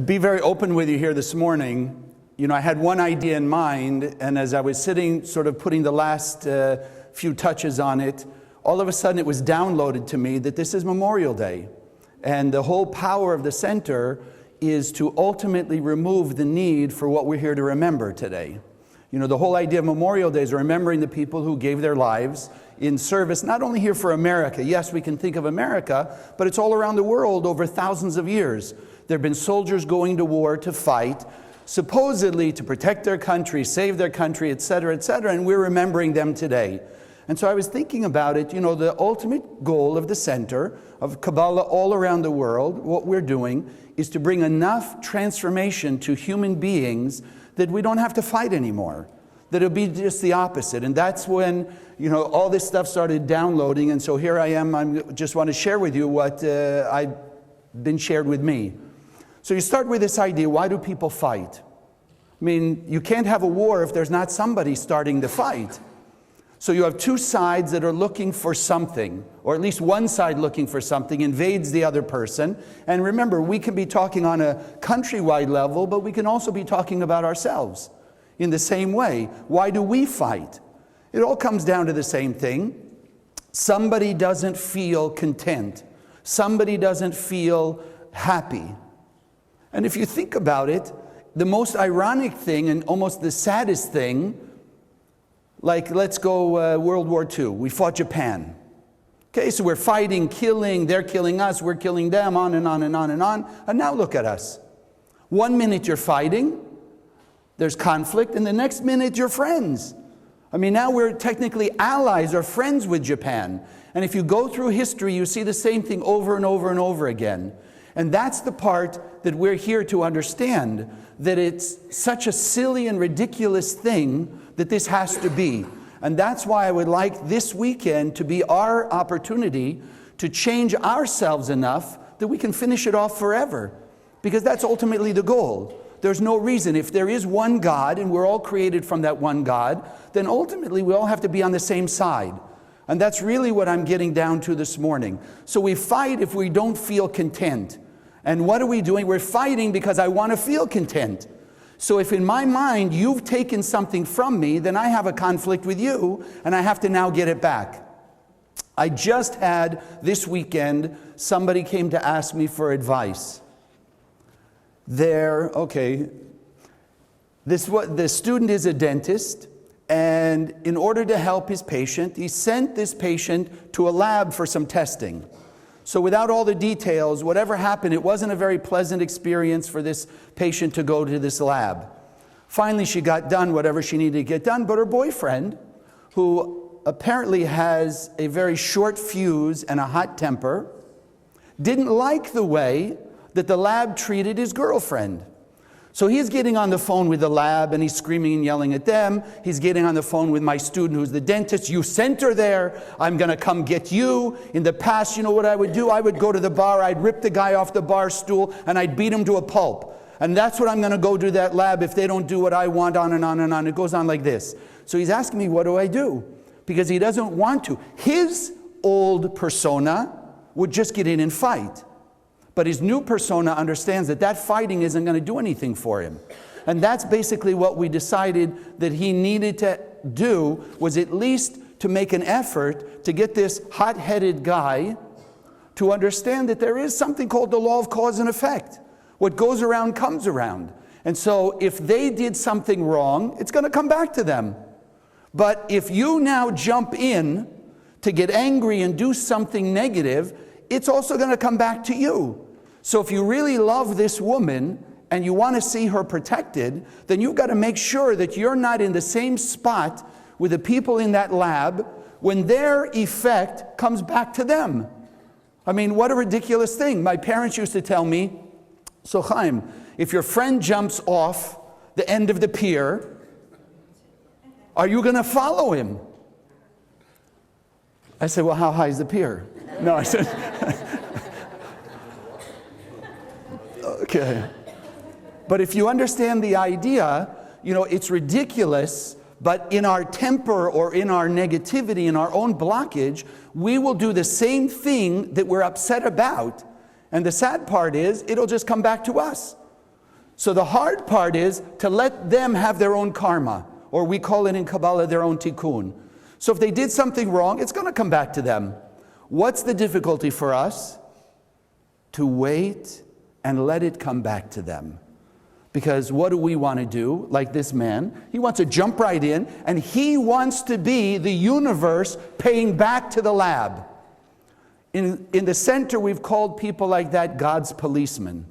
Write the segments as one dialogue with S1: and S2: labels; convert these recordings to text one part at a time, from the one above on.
S1: Be very open with you here this morning. I had one idea in mind, and as I was sitting, sort of putting the last few touches on it, all of a sudden it was downloaded to me that this is Memorial Day. And the whole power of the center is to ultimately remove the need for what we're here to remember today. The whole idea of Memorial Day is remembering the people who gave their lives in service, not only here for America. Yes, we can think of America, but it's all around the world over thousands of years. There have been soldiers going to war to fight, supposedly to protect their country, save their country, etc., and we're remembering them today. And so I was thinking about it, the ultimate goal of the center, of Kabbalah all around the world, what we're doing is to bring enough transformation to human beings that we don't have to fight anymore, that it'll be just the opposite. And that's when, all this stuff started downloading, and so here I am, I just want to share with you what I've been shared with me. So you start with this idea, why do people fight? You can't have a war if there's not somebody starting the fight. So you have two sides that are looking for something, or at least one side looking for something, invades the other person. And remember, we can be talking on a countrywide level, but we can also be talking about ourselves in the same way. Why do we fight? It all comes down to the same thing. Somebody doesn't feel content. Somebody doesn't feel happy. And if you think about it, the most ironic thing and almost the saddest thing, like let's go World War II. We fought Japan. Okay, so we're fighting, killing, they're killing us, we're killing them, on and on and on and on. And now look at us. 1 minute you're fighting, there's conflict, and the next minute you're friends. Now we're technically allies or friends with Japan. And if you go through history, you see the same thing over and over and over again. And that's the part that we're here to understand, that it's such a silly and ridiculous thing that this has to be. And that's why I would like this weekend to be our opportunity to change ourselves enough that we can finish it off forever. Because that's ultimately the goal. There's no reason. If there is one God and we're all created from that one God, then ultimately we all have to be on the same side. And that's really what I'm getting down to this morning. So we fight if we don't feel content. And what are we doing? We're fighting because I want to feel content. So if in my mind you've taken something from me, then I have a conflict with you, and I have to now get it back. I just had this weekend, somebody came to ask me for advice. The student is a dentist, and in order to help his patient, he sent this patient to a lab for some testing. So without all the details, whatever happened, it wasn't a very pleasant experience for this patient to go to this lab. Finally, she got done whatever she needed to get done, but her boyfriend, who apparently has a very short fuse and a hot temper, didn't like the way that the lab treated his girlfriend. So he's getting on the phone with the lab and he's screaming and yelling at them. He's getting on the phone with my student who's the dentist. You sent her there. I'm going to come get you. In the past, you know what I would do? I would go to the bar. I'd rip the guy off the bar stool and I'd beat him to a pulp. And that's what I'm going to go do that lab if they don't do what I want, on and on and on. It goes on like this. So he's asking me, what do I do? Because he doesn't want to. His old persona would just get in and fight. But his new persona understands that that fighting isn't going to do anything for him. And that's basically what we decided that he needed to do, was at least to make an effort to get this hot-headed guy to understand that there is something called the law of cause and effect. What goes around comes around. And so if they did something wrong, it's going to come back to them. But if you now jump in to get angry and do something negative, it's also going to come back to you. So if you really love this woman and you want to see her protected, then you've got to make sure that you're not in the same spot with the people in that lab when their effect comes back to them. What a ridiculous thing. My parents used to tell me, so Chaim, if your friend jumps off the end of the pier, are you going to follow him? I said, well, how high is the pier? No, I said, okay. But if you understand the idea, it's ridiculous, but in our temper or in our negativity, in our own blockage, we will do the same thing that we're upset about. And the sad part is, it'll just come back to us. So the hard part is to let them have their own karma, or we call it in Kabbalah their own tikkun. So if they did something wrong, it's going to come back to them. What's the difficulty for us? To wait and let it come back to them. Because what do we want to do? Like this man, he wants to jump right in, and he wants to be the universe paying back to the lab. In the center, we've called people like that God's policemen.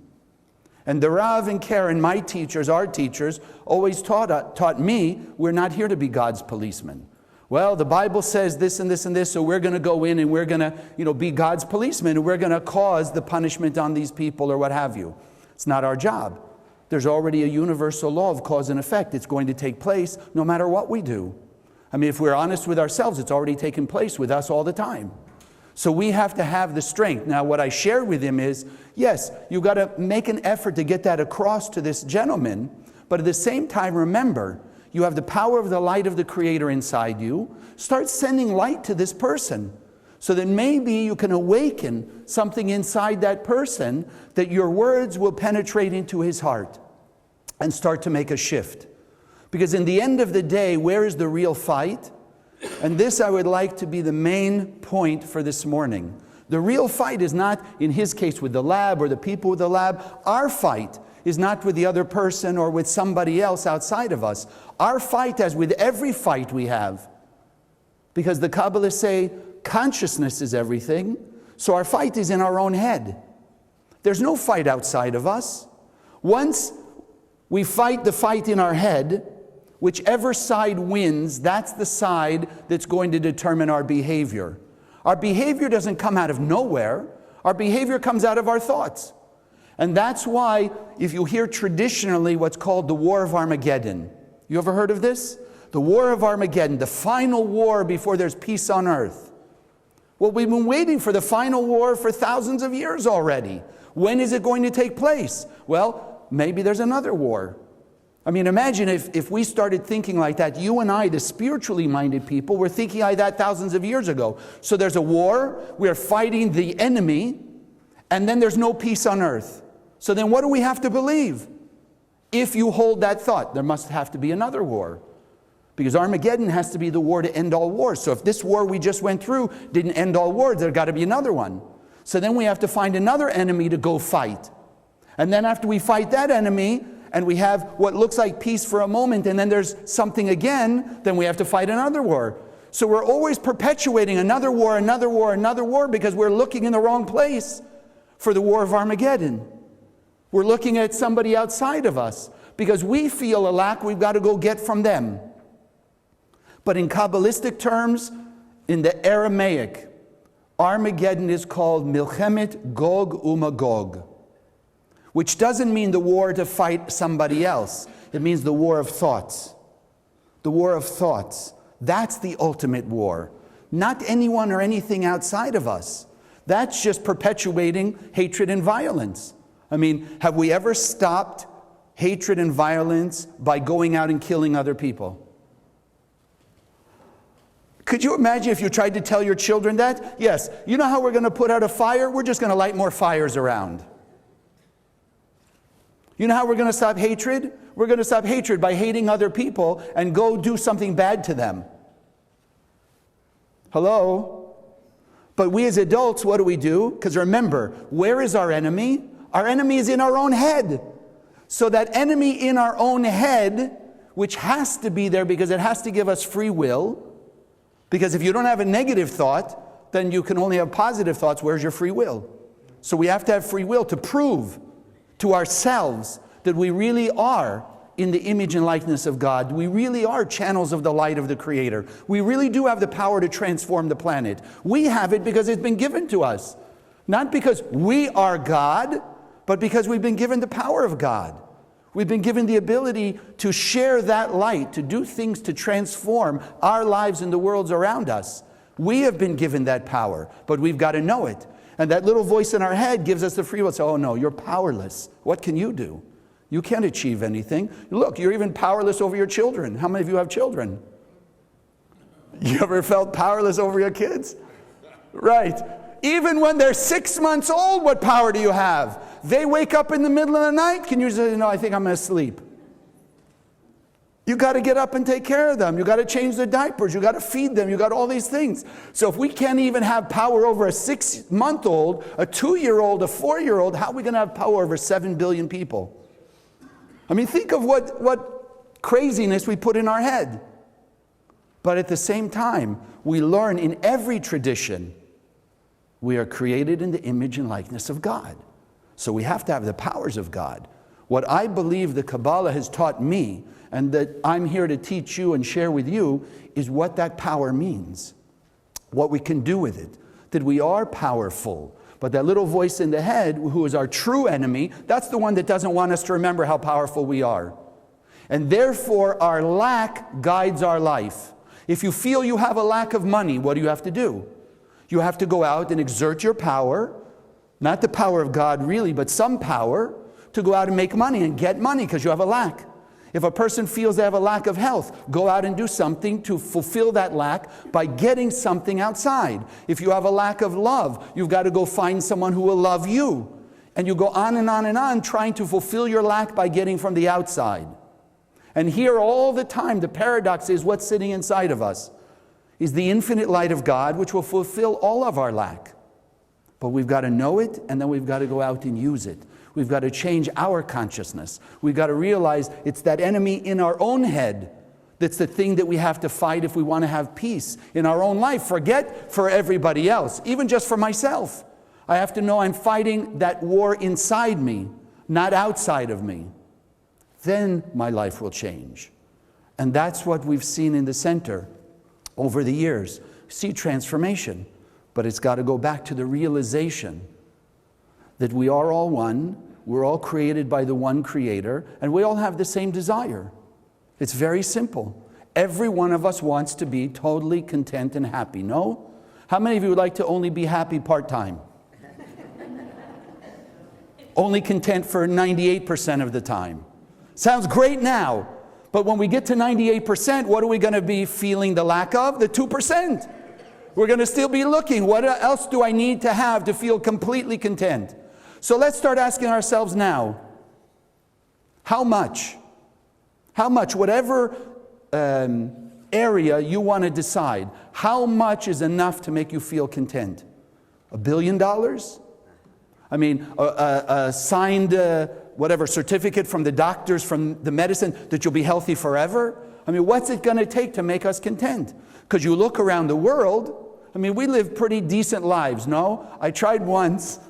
S1: And the Rav and Karen, my teachers, our teachers, always taught me, we're not here to be God's policemen. Well, the Bible says this and this and this, so we're going to go in and we're going to, be God's policemen, and we're going to cause the punishment on these people or what have you. It's not our job. There's already a universal law of cause and effect. It's going to take place no matter what we do. I mean, if we're honest with ourselves, it's already taken place with us all the time. So we have to have the strength. Now, what I shared with him is, yes, you've got to make an effort to get that across to this gentleman, but at the same time, remember, you have the power of the light of the Creator inside you. Start sending light to this person so that maybe you can awaken something inside that person, that your words will penetrate into his heart and start to make a shift. Because in the end of the day, where is the real fight? And this I would like to be the main point for this morning. The real fight is not, in his case, with the lab or the people with the lab. Our fight is not with the other person or with somebody else outside of us. Our fight, as with every fight we have, because the Kabbalists say consciousness is everything, so our fight is in our own head. There's no fight outside of us. Once we fight the fight in our head, whichever side wins, that's the side that's going to determine our behavior. Our behavior doesn't come out of nowhere. Our behavior comes out of our thoughts. And that's why, if you hear traditionally what's called the War of Armageddon, you ever heard of this? The War of Armageddon, the final war before there's peace on earth. Well, we've been waiting for the final war for thousands of years already. When is it going to take place? Well, maybe there's another war. I mean, imagine if we started thinking like that. You and I, the spiritually minded people, were thinking like that thousands of years ago. So there's a war, we're fighting the enemy, and then there's no peace on earth. So then what do we have to believe? If you hold that thought, there must have to be another war. Because Armageddon has to be the war to end all wars. So if this war we just went through didn't end all wars, there's got to be another one. So then we have to find another enemy to go fight. And then after we fight that enemy, and we have what looks like peace for a moment, and then there's something again, then we have to fight another war. So we're always perpetuating another war, another war, another war, because we're looking in the wrong place for the war of Armageddon. We're looking at somebody outside of us, because we feel a lack we've got to go get from them. But in Kabbalistic terms, in the Aramaic, Armageddon is called Milchemet Gog uMagog, which doesn't mean the war to fight somebody else. It means the war of thoughts. The war of thoughts. That's the ultimate war. Not anyone or anything outside of us. That's just perpetuating hatred and violence. I mean, have we ever stopped hatred and violence by going out and killing other people? Could you imagine if you tried to tell your children that? Yes, you know how we're going to put out a fire? We're just going to light more fires around. You know how we're going to stop hatred? We're going to stop hatred by hating other people and go do something bad to them. Hello? But we as adults, what do? Because remember, where is our enemy? Our enemy is in our own head. So that enemy in our own head, which has to be there because it has to give us free will, because if you don't have a negative thought, then you can only have positive thoughts. Where's your free will? So we have to have free will to prove to ourselves that we really are in the image and likeness of God. We really are channels of the light of the Creator. We really do have the power to transform the planet. We have it because it's been given to us. Not because we are God, but because we've been given the power of God. We've been given the ability to share that light, to do things to transform our lives and the worlds around us. We have been given that power, but we've got to know it. And that little voice in our head gives us the free will to say, oh no, you're powerless. What can you do? You can't achieve anything. Look, you're even powerless over your children. How many of you have children? You ever felt powerless over your kids? Right. Even when they're 6 months old, what power do you have? They wake up in the middle of the night. Can you say, no, I think I'm going to sleep? You got to get up and take care of them. You got to change their diapers. You got to feed them. You got all these things. So if we can't even have power over a 6-month-old, a 2-year-old, a 4-year-old, how are we going to have power over 7 billion people? I mean, think of what craziness we put in our head. But at the same time, we learn in every tradition, we are created in the image and likeness of God. So we have to have the powers of God. What I believe the Kabbalah has taught me, and that I'm here to teach you and share with you, is what that power means, what we can do with it, that we are powerful. But that little voice in the head, who is our true enemy, that's the one that doesn't want us to remember how powerful we are. And therefore, our lack guides our life. If you feel you have a lack of money, what do you have to do? You have to go out and exert your power, not the power of God really, but some power, to go out and make money and get money because you have a lack. If a person feels they have a lack of health, go out and do something to fulfill that lack by getting something outside. If you have a lack of love, you've got to go find someone who will love you. And you go on and on and on trying to fulfill your lack by getting from the outside. And here all the time, the paradox is what's sitting inside of us is the infinite light of God, which will fulfill all of our lack. But we've got to know it, and then we've got to go out and use it. We've got to change our consciousness. We've got to realize it's that enemy in our own head that's the thing that we have to fight if we want to have peace in our own life. Forget for everybody else, even just for myself. I have to know I'm fighting that war inside me, not outside of me. Then my life will change. And that's what we've seen in the center over the years. See transformation, but it's got to go back to the realization that we are all one, we're all created by the one Creator, and we all have the same desire. It's very simple. Every one of us wants to be totally content and happy, no? How many of you would like to only be happy part-time? Only content for 98% of the time. Sounds great now, but when we get to 98%, what are we going to be feeling the lack of? The 2%. We're going to still be looking, what else do I need to have to feel completely content? So let's start asking ourselves now, how much, whatever area you want to decide, how much is enough to make you feel content? $1 billion? I mean, a signed, whatever, certificate from the doctors, from the medicine, that you'll be healthy forever? I mean, what's it going to take to make us content? Because you look around the world, I mean, we live pretty decent lives, no? I tried once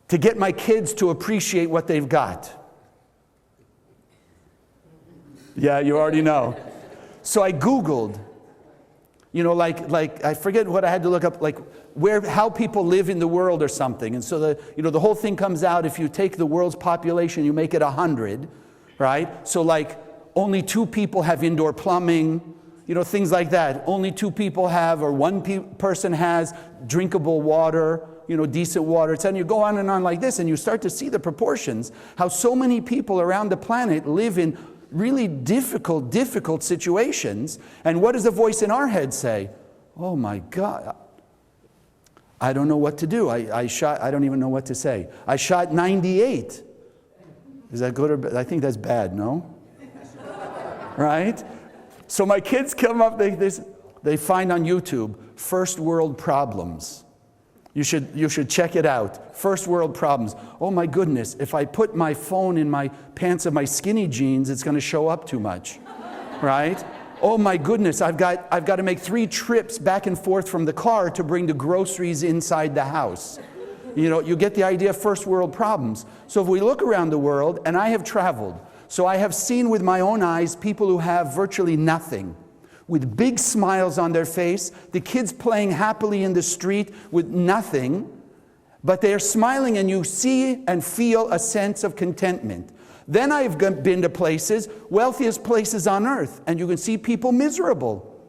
S1: to get my kids to appreciate what they've got. Yeah, you already know. So I Googled, you know, like I forget what I had to look up, like how people live in the world or something. And so the whole thing comes out, if you take the world's population, you make it 100, right? So like only 2 people have indoor plumbing, you know, things like that. Only 2 people have, or 1 person has drinkable water, you know, decent water. And you go on and on like this, and you start to see the proportions, how so many people around the planet live in really difficult situations. And what does the voice in our head say? Oh my God, I don't know what to do. I don't even know what to say. I shot 98. Is that good or bad? I think that's bad, no? Right? So my kids come up, they find on YouTube, first world problems. You should check it out. First world problems. Oh my goodness, if I put my phone in my pants of my skinny jeans, it's going to show up too much, right? Oh my goodness, I've got to make 3 trips back and forth from the car to bring the groceries inside the house. You know, you get the idea of first world problems. So if we look around the world, and I have traveled, so I have seen with my own eyes people who have virtually nothing, with big smiles on their face, the kids playing happily in the street with nothing, but they are smiling, and you see and feel a sense of contentment. Then I've been to places, wealthiest places on earth, and you can see people miserable.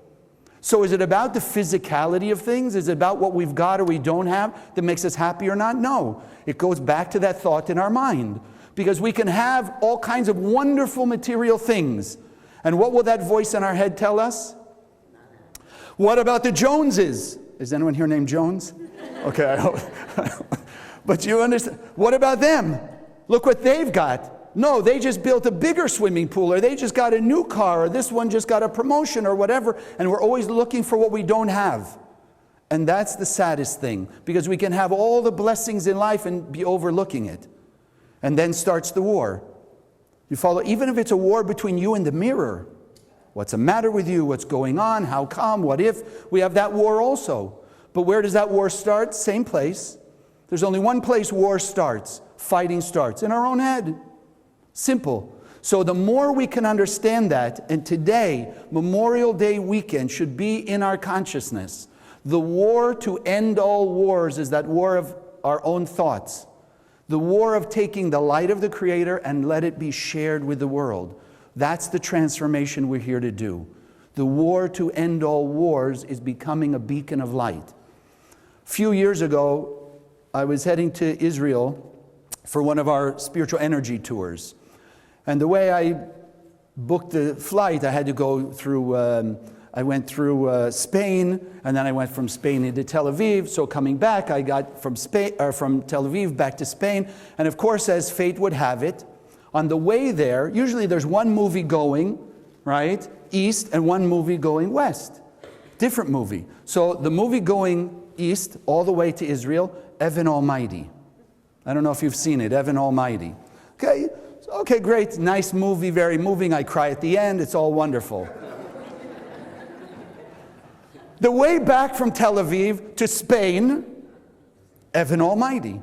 S1: So is it about the physicality of things? Is it about what we've got or we don't have that makes us happy or not? No. It goes back to that thought in our mind. Because we can have all kinds of wonderful material things. And what will that voice in our head tell us? What about the Joneses? Is anyone here named Jones? Okay, I hope. But you understand, what about them? Look what they've got. No, they just built a bigger swimming pool, or they just got a new car, or this one just got a promotion or whatever, and we're always looking for what we don't have. And that's the saddest thing, because we can have all the blessings in life and be overlooking it. And then starts the war. You follow? Even if it's a war between you and the mirror. What's the matter with you? What's going on? How come? What if? We have that war also. But where does that war start? Same place. There's only one place war starts. Fighting starts. In our own head. Simple. So the more we can understand that, and today, Memorial Day weekend should be in our consciousness. The war to end all wars is that war of our own thoughts. The war of taking the light of the Creator and let it be shared with the world. That's the transformation we're here to do. The war to end all wars is becoming a beacon of light. A few years ago, I was heading to Israel for one of our spiritual energy tours. And the way I booked the flight, I had to go through, I went through Spain, and then I went from Spain into Tel Aviv. So coming back, I got from Tel Aviv back to Spain. And of course, as fate would have it, on the way there, usually there's one movie going, right, east, and one movie going west. Different movie. So the movie going east, all the way to Israel, Evan Almighty. I don't know if you've seen it, Evan Almighty. Okay, great, nice movie, very moving. I cry at the end, it's all wonderful. The way back from Tel Aviv to Spain, Evan Almighty.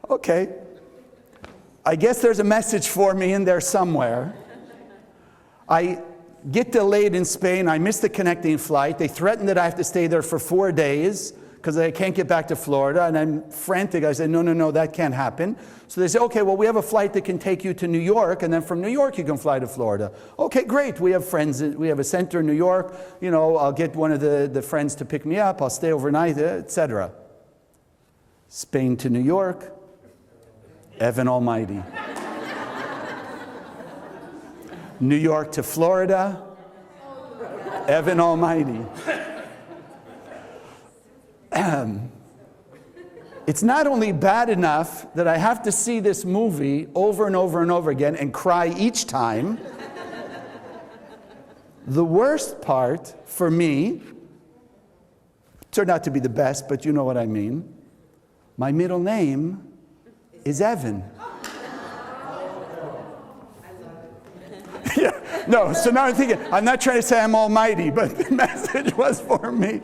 S1: Okay. I guess there's a message for me in there somewhere. I get delayed in Spain. I miss the connecting flight. They threaten that I have to stay there for 4 days because I can't get back to Florida. And I'm frantic. I said, no, that can't happen. So they say, okay, well, we have a flight that can take you to New York. And then from New York, you can fly to Florida. Okay, great. We have friends. We have a center in New York. You know, I'll get one of the friends to pick me up. I'll stay overnight, etc. Spain to New York. Evan Almighty. New York to Florida. Evan Almighty. It's not only bad enough that I have to see this movie over and over and over again and cry each time. The worst part for me turned out to be the best, but you know what I mean. My middle name is Evan. Yeah, no, so now I'm thinking, I'm not trying to say I'm almighty, but the message was for me.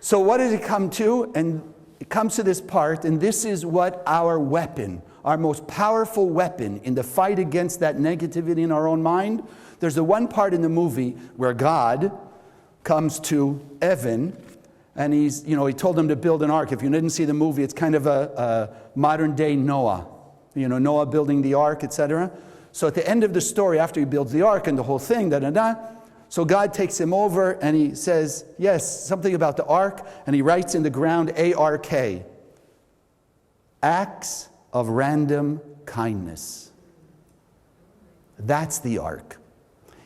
S1: So what did it come to? And it comes to this part, and this is what our weapon, our most powerful weapon in the fight against that negativity in our own mind. There's the one part in the movie where God comes to Evan, and he told him to build an ark. If you didn't see the movie, it's kind of a modern day Noah. Noah building the ark, etc. So at the end of the story, after he builds the ark and the whole thing, so God takes him over and he says, yes, something about the ark, and he writes in the ground, A-R-K, acts of random kindness. That's the ark.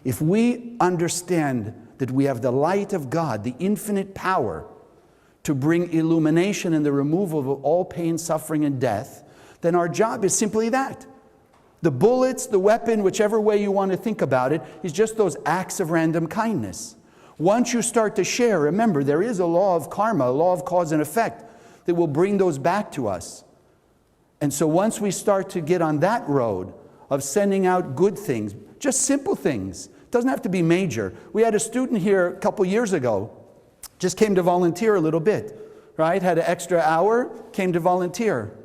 S1: If we understand that we have the light of God, the infinite power to bring illumination and the removal of all pain, suffering, and death, then our job is simply that. The bullets, the weapon, whichever way you want to think about it, is just those acts of random kindness. Once you start to share, remember, there is a law of karma, a law of cause and effect, that will bring those back to us. And so once we start to get on that road of sending out good things, just simple things, it doesn't have to be major. We had a student here a couple years ago, just came to volunteer a little bit, right? Had an extra hour, came to volunteer.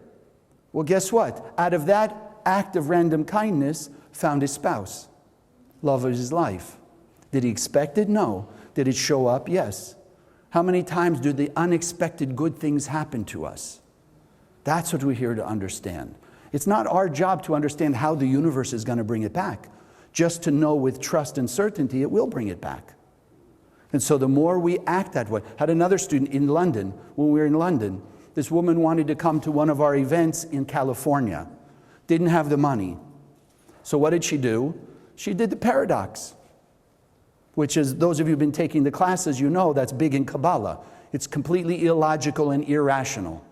S1: Well, guess what? Out of that act of random kindness, found his spouse. Love of his life. Did he expect it? No. Did it show up? Yes. How many times do the unexpected good things happen to us? That's what we're here to understand. It's not our job to understand how the universe is going to bring it back. Just to know with trust and certainty it will bring it back. And so the more we act that way. Had another student in London, when we were in London, this woman wanted to come to one of our events in California. Didn't have the money. So what did she do? She did the paradox, which is, those of you who've been taking the classes, you know that's big in Kabbalah. It's completely illogical and irrational.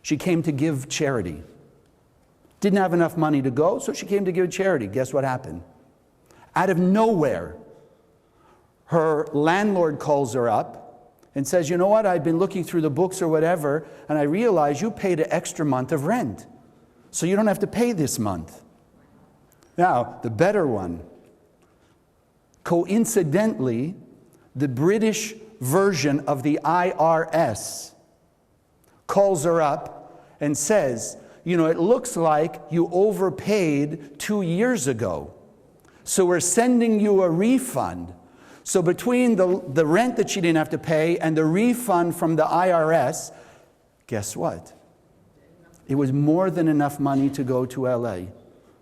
S1: She came to give charity. Didn't have enough money to go, so she came to give charity. Guess what happened? Out of nowhere, her landlord calls her up and says, you know what, I've been looking through the books or whatever, and I realize you paid an extra month of rent. So you don't have to pay this month. Now, the better one. Coincidentally, the British version of the IRS calls her up and says, you know, it looks like you overpaid 2 years ago. So we're sending you a refund. So between the rent that she didn't have to pay and the refund from the IRS, guess what? It was more than enough money to go to LA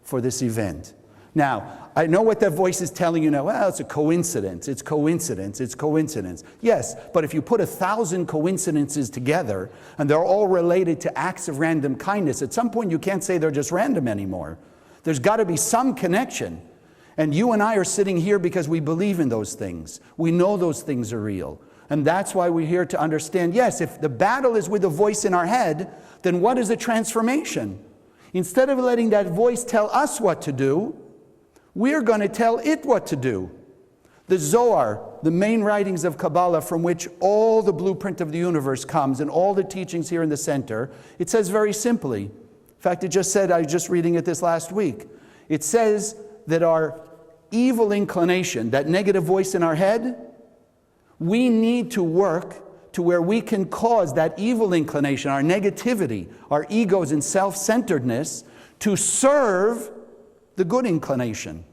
S1: for this event. Now, I know what that voice is telling you now. Well, it's a coincidence. It's coincidence. It's coincidence. Yes, but if you put 1,000 coincidences together and they're all related to acts of random kindness, at some point you can't say they're just random anymore. There's got to be some connection. And you and I are sitting here because we believe in those things. We know those things are real. And that's why we're here to understand, yes, if the battle is with the voice in our head, then what is the transformation? Instead of letting that voice tell us what to do, we're going to tell it what to do. The Zohar, the main writings of Kabbalah from which all the blueprint of the universe comes and all the teachings here in the center, it says very simply, in fact, it just said, I was just reading it this last week, it says that our evil inclination, that negative voice in our head, we need to work to where we can cause that evil inclination, our negativity, our egos and self-centeredness to serve the good inclination,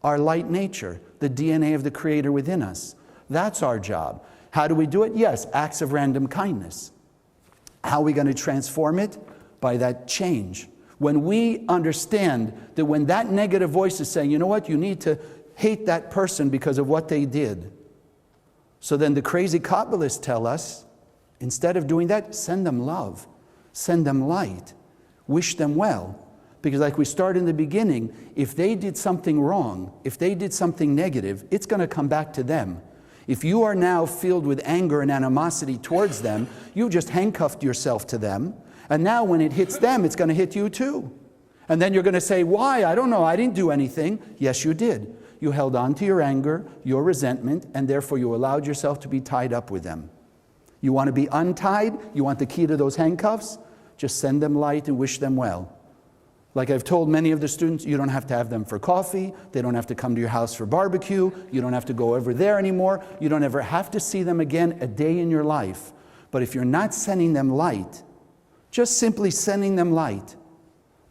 S1: our light nature, the DNA of the Creator within us. That's our job. How do we do it? Yes, acts of random kindness. How are we going to transform it? By that change. When we understand that when that negative voice is saying, you know what, you need to hate that person because of what they did. So then the crazy Kabbalists tell us, instead of doing that, send them love, send them light, wish them well. Because like we started in the beginning, if they did something wrong, if they did something negative, it's going to come back to them. If you are now filled with anger and animosity towards them, you just handcuffed yourself to them. And now when it hits them, it's going to hit you too. And then you're going to say, why? I don't know. I didn't do anything. Yes, you did. You held on to your anger, your resentment, and therefore you allowed yourself to be tied up with them. You want to be untied? You want the key to those handcuffs? Just send them light and wish them well. Like I've told many of the students, you don't have to have them for coffee. They don't have to come to your house for barbecue. You don't have to go over there anymore. You don't ever have to see them again a day in your life. But if you're not sending them light, just simply sending them light,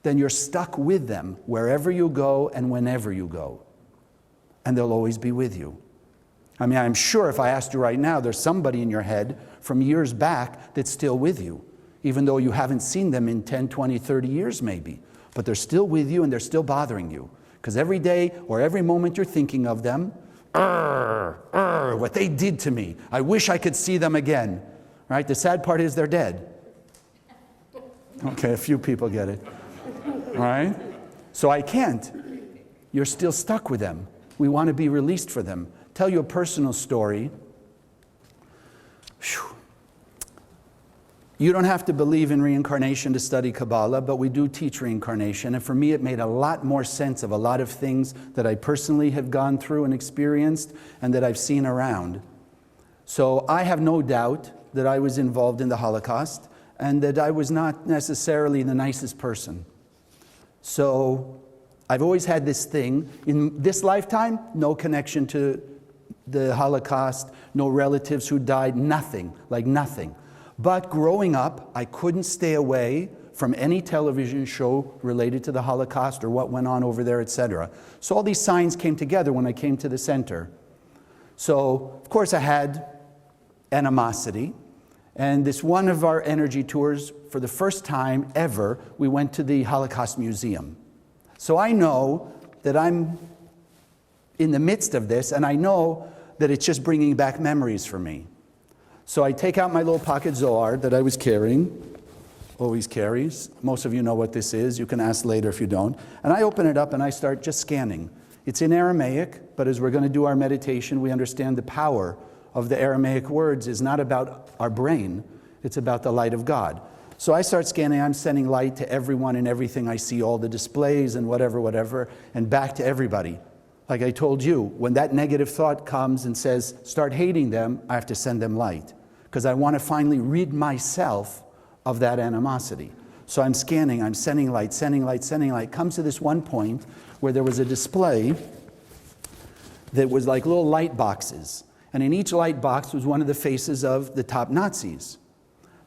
S1: then you're stuck with them wherever you go and whenever you go. And they'll always be with you. I mean, I'm sure if I asked you right now, there's somebody in your head from years back that's still with you, even though you haven't seen them in 10, 20, 30 years maybe. But they're still with you and they're still bothering you. Because every day or every moment you're thinking of them, what they did to me. I wish I could see them again. Right? The sad part is they're dead. Okay, a few people get it. Right? So I can't. You're still stuck with them. We want to be released for them. Tell you a personal story. Whew. You don't have to believe in reincarnation to study Kabbalah, but we do teach reincarnation. And for me, it made a lot more sense of a lot of things that I personally have gone through and experienced and that I've seen around. So I have no doubt that I was involved in the Holocaust and that I was not necessarily the nicest person. So I've always had this thing. In this lifetime, no connection to the Holocaust, no relatives who died, nothing, like nothing. But growing up, I couldn't stay away from any television show related to the Holocaust or what went on over there, etc. So all these signs came together when I came to the center. So, of course, I had animosity. And this one of our energy tours, for the first time ever, we went to the Holocaust Museum. So I know that I'm in the midst of this, and I know that it's just bringing back memories for me. So I take out my little pocket Zohar that I was carrying, always carries. Most of you know what this is. You can ask later if you don't. And I open it up and I start just scanning. It's in Aramaic, but as we're going to do our meditation, we understand the power of the Aramaic words is not about our brain. It's about the light of God. So I start scanning, I'm sending light to everyone and everything I see, all the displays and whatever, and back to everybody. Like I told you, when that negative thought comes and says, start hating them, I have to send them light. Because I want to finally rid myself of that animosity. So I'm scanning, I'm sending light, sending light, sending light. Comes to this one point where there was a display that was like little light boxes. And in each light box was one of the faces of the top Nazis.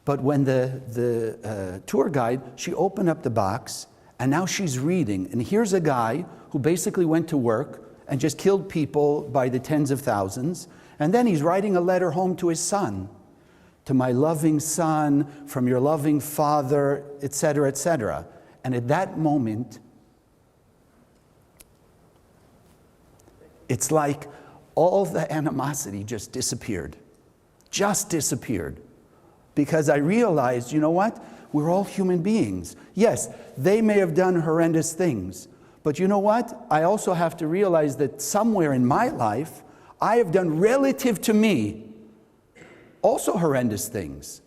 S1: But when the tour guide, she opened up the box, and now she's reading. And here's a guy who basically went to work and just killed people by the tens of thousands. And then he's writing a letter home to his son. To my loving son, from your loving father, etc., etc. And at that moment, it's like all the animosity just disappeared. Just disappeared. Because I realized, you know what? We're all human beings. Yes, they may have done horrendous things. But you know what? I also have to realize that somewhere in my life, I have done relative to me also horrendous things.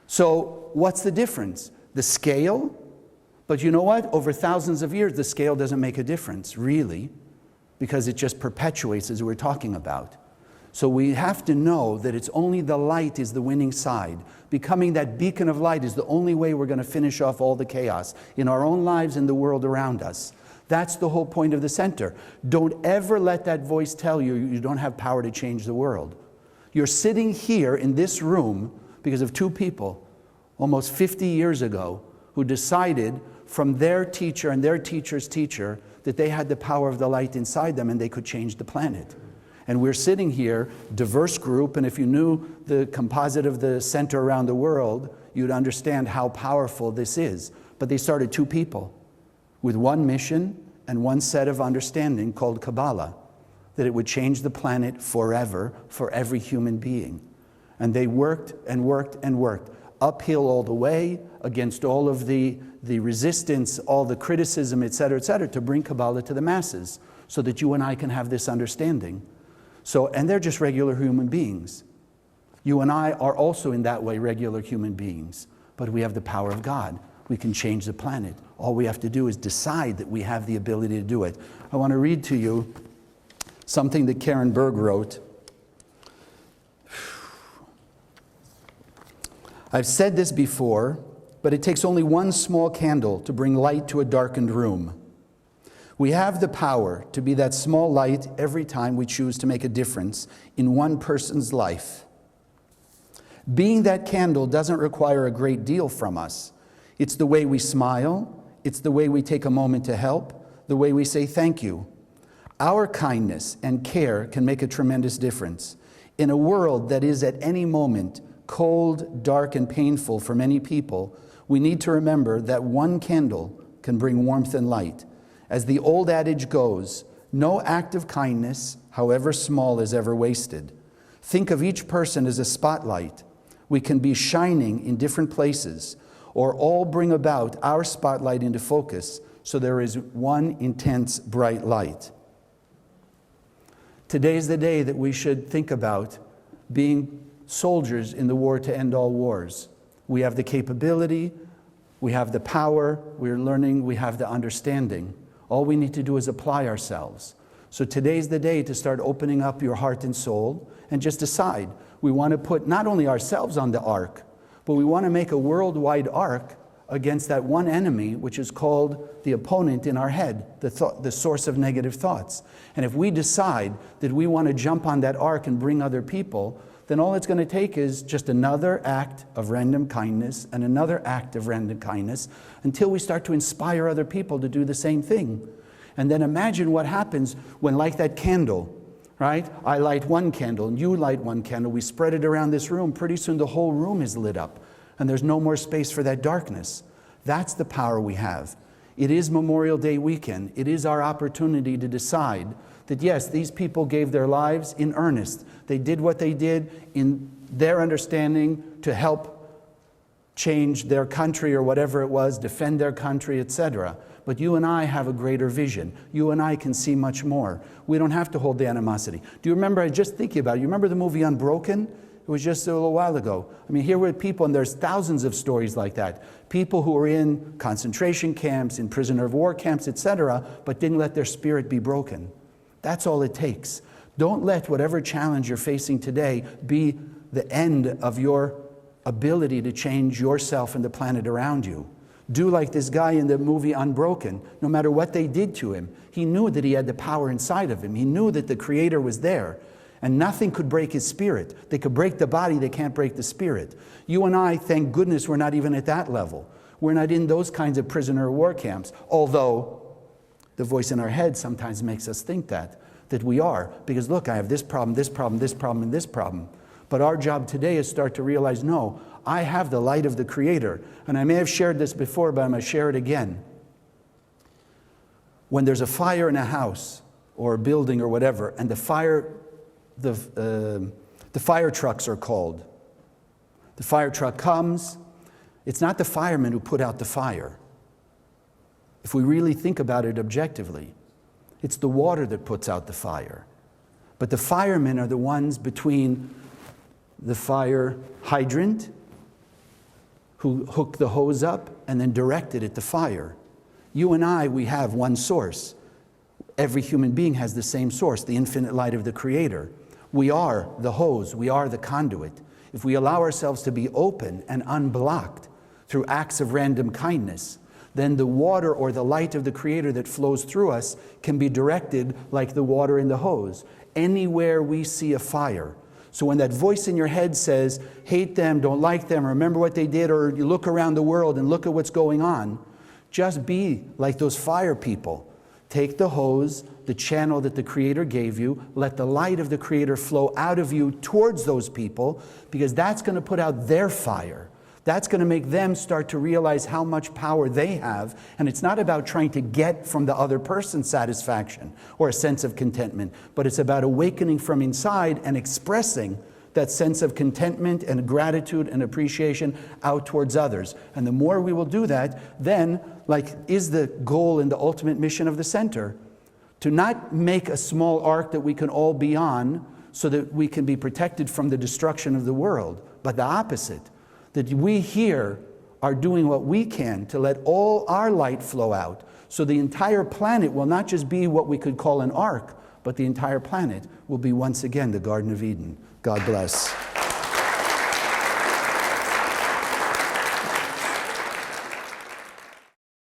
S1: So what's the difference? The scale? But you know what? Over thousands of years, the scale doesn't make a difference, really, because it just perpetuates, as we're talking about. So we have to know that it's only the light is the winning side. Becoming that beacon of light is the only way we're going to finish off all the chaos in our own lives and the world around us. That's the whole point of the center. Don't ever let that voice tell you you don't have power to change the world. You're sitting here in this room because of two people almost 50 years ago who decided from their teacher and their teacher's teacher that they had the power of the light inside them and they could change the planet. And we're sitting here, diverse group, and if you knew the composite of the center around the world, you'd understand how powerful this is. But they started two people with one mission and one set of understanding called Kabbalah, that it would change the planet forever for every human being. And they worked and worked and worked, uphill all the way, against all of the resistance, all the criticism, etc., to bring Kabbalah to the masses, so that you and I can have this understanding. So, and they're just regular human beings. You and I are also in that way regular human beings, but we have the power of God. We can change the planet. All we have to do is decide that we have the ability to do it. I want to read to you something that Karen Berg wrote. I've said this before, but it takes only one small candle to bring light to a darkened room. We have the power to be that small light every time we choose to make a difference in one person's life. Being that candle doesn't require a great deal from us. It's the way we smile, it's the way we take a moment to help, the way we say thank you. Our kindness and care can make a tremendous difference. In a world that is at any moment cold, dark, and painful for many people, we need to remember that one candle can bring warmth and light. As the old adage goes, no act of kindness, however small, is ever wasted. Think of each person as a spotlight. We can be shining in different places, or all bring about our spotlight into focus, so there is one intense, bright light. Today's the day that we should think about being soldiers in the war to end all wars. We have the capability, we have the power, we're learning, we have the understanding. All we need to do is apply ourselves. So today's the day to start opening up your heart and soul and just decide. We want to put not only ourselves on the ark, but we want to make a worldwide ark against that one enemy, which is called the opponent in our head, the source of negative thoughts. And if we decide that we want to jump on that ark and bring other people, then all it's going to take is just another act of random kindness and another act of random kindness until we start to inspire other people to do the same thing. And then imagine what happens when, like that candle, right? I light one candle and you light one candle. We spread it around this room. Pretty soon the whole room is lit up and there's no more space for that darkness. That's the power we have. It is Memorial Day weekend. It is our opportunity to decide that yes, these people gave their lives in earnest. They did what they did in their understanding to help change their country or whatever it was, defend their country, etc. But you and I have a greater vision. You and I can see much more. We don't have to hold the animosity. Do you remember, I was just thinking about it, you remember the movie Unbroken? It was just a little while ago. I mean, here were people, and there's thousands of stories like that. People who were in concentration camps, in prisoner of war camps, etc., but didn't let their spirit be broken. That's all it takes. Don't let whatever challenge you're facing today be the end of your ability to change yourself and the planet around you. Do like this guy in the movie Unbroken. No matter what they did to him, he knew that he had the power inside of him. He knew that the Creator was there, and nothing could break his spirit. They could break the body, they can't break the spirit. You and I, thank goodness, we're not even at that level. We're not in those kinds of prisoner of war camps, although the voice in our head sometimes makes us think that we are. Because look, I have this problem, this problem, this problem, and this problem. But our job today is start to realize, no, I have the light of the Creator. And I may have shared this before, but I'm going to share it again. When there's a fire in a house or a building or whatever, and the fire trucks are called. The fire truck comes. It's not the firemen who put out the fire. If we really think about it objectively, it's the water that puts out the fire. But the firemen are the ones between the fire hydrant, who hook the hose up and then direct it at the fire. You and I, we have one source. Every human being has the same source, the infinite light of the Creator. We are the hose, we are the conduit. If we allow ourselves to be open and unblocked through acts of random kindness, then the water or the light of the Creator that flows through us can be directed like the water in the hose, anywhere we see a fire. So when that voice in your head says, hate them, don't like them, remember what they did, or you look around the world and look at what's going on, just be like those fire people. Take the hose, the channel that the Creator gave you, let the light of the Creator flow out of you towards those people, because that's going to put out their fire. That's going to make them start to realize how much power they have. And it's not about trying to get from the other person satisfaction or a sense of contentment, but it's about awakening from inside and expressing that sense of contentment and gratitude and appreciation out towards others. And the more we will do that, then, like, is the goal and the ultimate mission of the center, to not make a small ark that we can all be on so that we can be protected from the destruction of the world, but the opposite. That we here are doing what we can to let all our light flow out, so the entire planet will not just be what we could call an ark, but the entire planet will be once again the Garden of Eden. God bless.